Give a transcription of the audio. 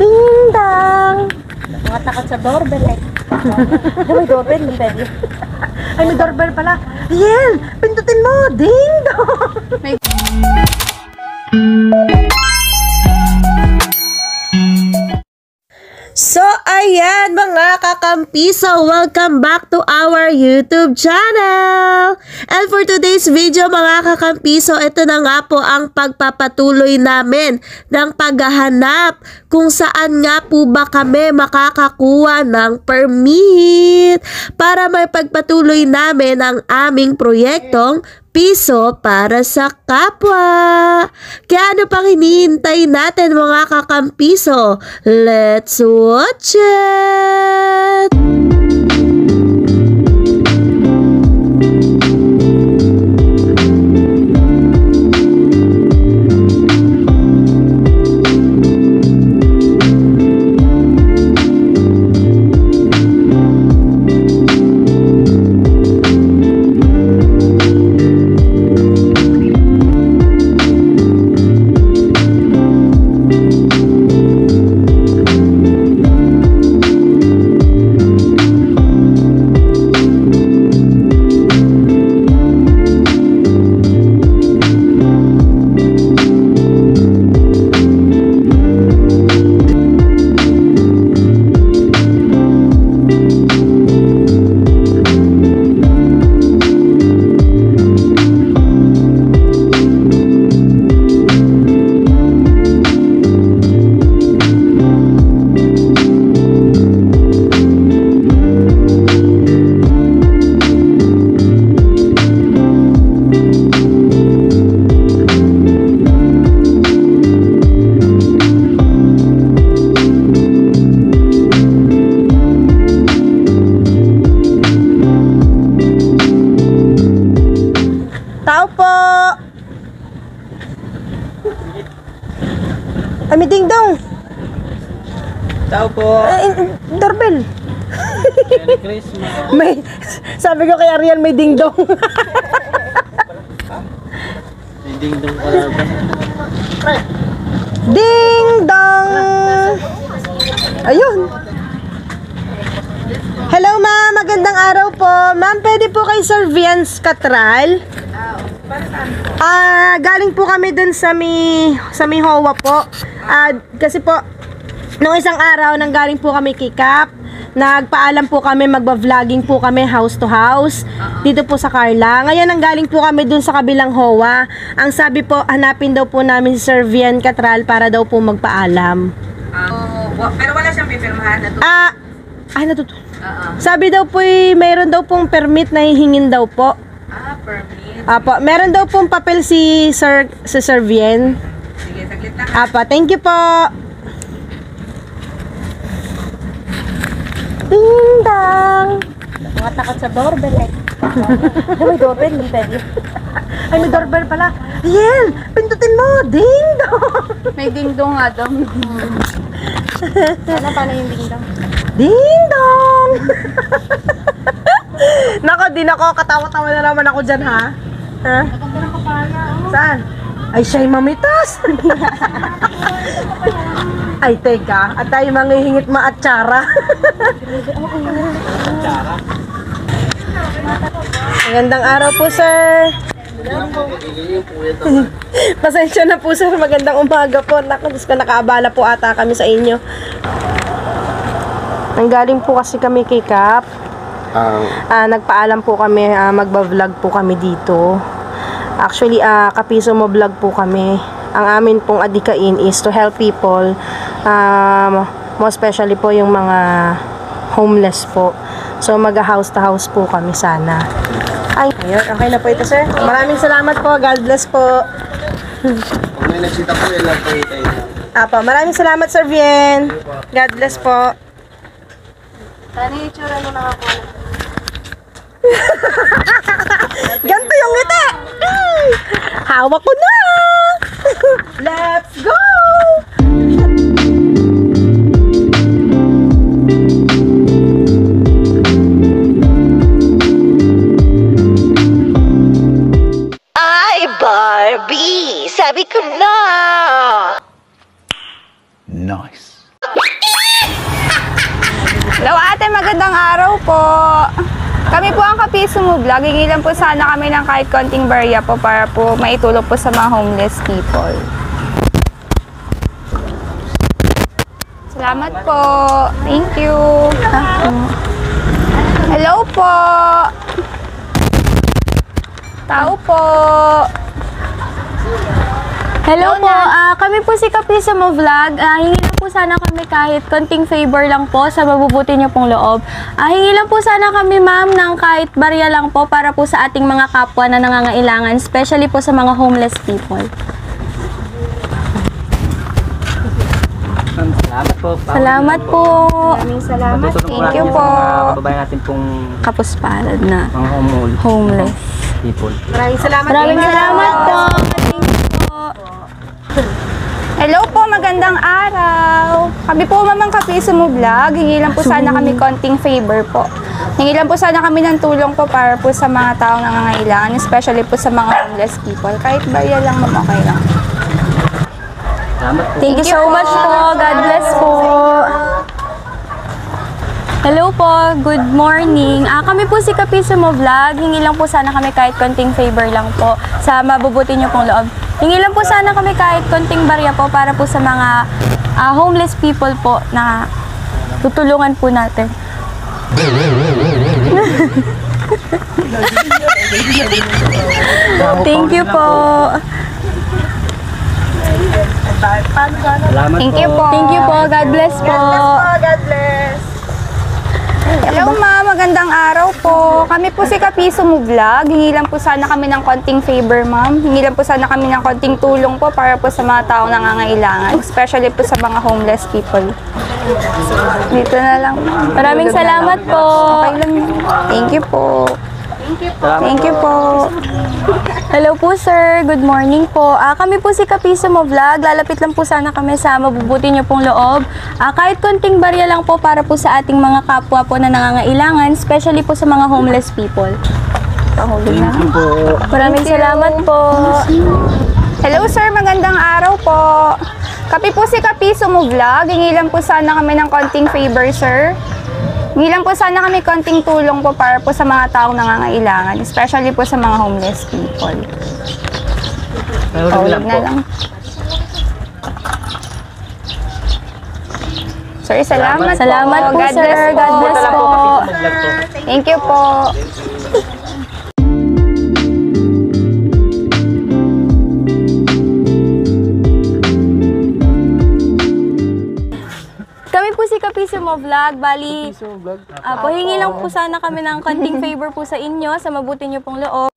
Ding dong! Mga takot sa doorbell eh. May doorbell, may pwede. Ay, may doorbell pala. Yan! Pindutin mo! Ding dong! So, ayan mga kakampiso, welcome back to our YouTube channel! And for today's video mga kakampiso, ito na nga po ang pagpapatuloy namin ng paghahanap kung saan nga po ba kami makakakuha ng permit para may pagpatuloy namin ang aming proyektong Piso para sa kapwa. Kaya ano pang hinihintay natin mga kakampiso? Let's watch it! Tao po! Ay, may ding-dong! Tao po! Doorbell! Merry Christmas! May, sabi ko kay Ariel, may ding-dong! May ding-dong pala ba? Ding-dong! Ayun! Hello ma'am, magandang araw po. Ma'am, pwede po kay Sir Viance Catral? Galing po kami dun sa may Hoa po. Kasi po, nung isang araw, nanggaling po kami kay Cap. Nagpaalam po kami, magba-vlogging po kami house to house. Dito po sa Carla. Ngayon, nanggaling po kami dun sa kabilang Hoa. Ang sabi po, hanapin daw po namin si Sir Vian Catral para daw po magpaalam. Pero wala siyang pipirmahan na to. Natuto. Sabi daw po, mayroon daw pong permit na hihingin daw po. Permit. Apo, meron daw pong papel si Sir Vian. Sige, saglit lang. Apo, thank you po. Ding dong! Mga takot sa doorbell eh. May doorbell, may pwede. Ay, may doorbell pala. Yan! Pindutin mo! Ding dong! May ding-dong nga daw. Paano yung ding-dong? Ding dong! Nako, di nako. Katawa-tawa na naman ako dyan, ha? Ha? Saan? Ay, siya'y mamitas! Ay, teka. At tayo manghihingit maatsara. Magandang araw po, sir. Pasensya na po, sir. Magandang umaga po. Naku, Diyos ko, nakaabala po ata kami sa inyo. Nanggaling po kasi kami kay Cap. Nagpaalam po kami, magba-vlog po kami dito. Actually, Kapiso mo vlog po kami. Ang amin pong adikain is to help people, more especially po yung mga homeless po. So, mag-house to house po kami sana. Ay, ayun, okay na po ito, sir. Maraming salamat po. God bless po. Kung may nagsita po, ilan po tayo. Apo, maraming salamat, Sir Vien. God bless po. Paano yung itsura nung nakakuha? Ganto yung ngiti! Ay! Hawak ko na! Let's go! Ay, Barbie! Sabi ko na! Nice. Hello ate, magandang araw po. Kami po ang Kapiso Mo Vlog. Hingi lang po sana kami ng kahit konting barya po para po maitulong po sa mga homeless people. Salamat po. Thank you. Hello po. Tao po. Hello po, kami po si Kapiso Mo Vlog. Hingi lang po sana kami kahit konting favor lang po sa mabubuti niyo pong loob. Hingi lang po sana kami ma'am ng kahit barya lang po para po sa ating mga kapwa na nangangailangan, especially po sa mga homeless people. Salamat po. Salamat po. Maraming salamat. Matutulong Thank you natin po. sa mga kababayan natin pong Kapuspalad na mga homeless. people. Maraming salamat. Maraming salamat po. Thank you po. Hello po, magandang araw. Kami po mamang Kapiso Mo Vlog. Hingi lang po sana kami konting favor po. Hingi lang po sana kami ng tulong po para po sa mga taong nangangailangan, especially po sa mga homeless people. Kahit barya lang ma'am, okay lang. Salamat po. Thank you so much po. God bless po. Hello po, good morning. Kami po si Kapiso Mo Vlog. Hingi lang po sana kami kahit konting favor lang po sa mabubuti niyo pong loob. Hingi lang po sana kami kahit konting barya po para po sa mga homeless people po na tutulungan po natin. Thank you po. Salamat Thank you po. Thank you po. God bless po. God bless. Hello ma'am, magandang araw po. Kami po si Kapiso Mo Vlog. Hingi lang po sana kami ng konting favor ma'am. Hingi lang po sana kami ng konting tulong po para po sa mga taong nangangailangan, especially po sa mga homeless people. Dito na lang. Maraming salamat po. Okay lang yun. Thank you po. Thank you po. Hello po sir, good morning po. Kami po si Kapiso Mo Vlog. Lalapit lang po sana kami sa mabubuti niyo pong loob. Kahit konting barya lang po para po sa ating mga kapwa po na nangangailangan, especially po sa mga homeless people. Pahulog na. Thank you po. Maraming salamat po. Hello sir, magandang araw po. Kami po si Kapiso Mo Vlog. Hingi lang po sana kami ng konting favor sir. Hingi lang po sana kami konting tulong po para po sa mga taong nangangailangan, especially po sa mga homeless people. Pahulog na lang. Sir, salamat po. Salamat po God sir. bless po. God bless po. Mag-vlog po. Thank you po. Kami po si Kapiso Mo Vlog. Bali, pahingi lang po sana kami ng konting favor po sa inyo sa mabuti niyo pong loob.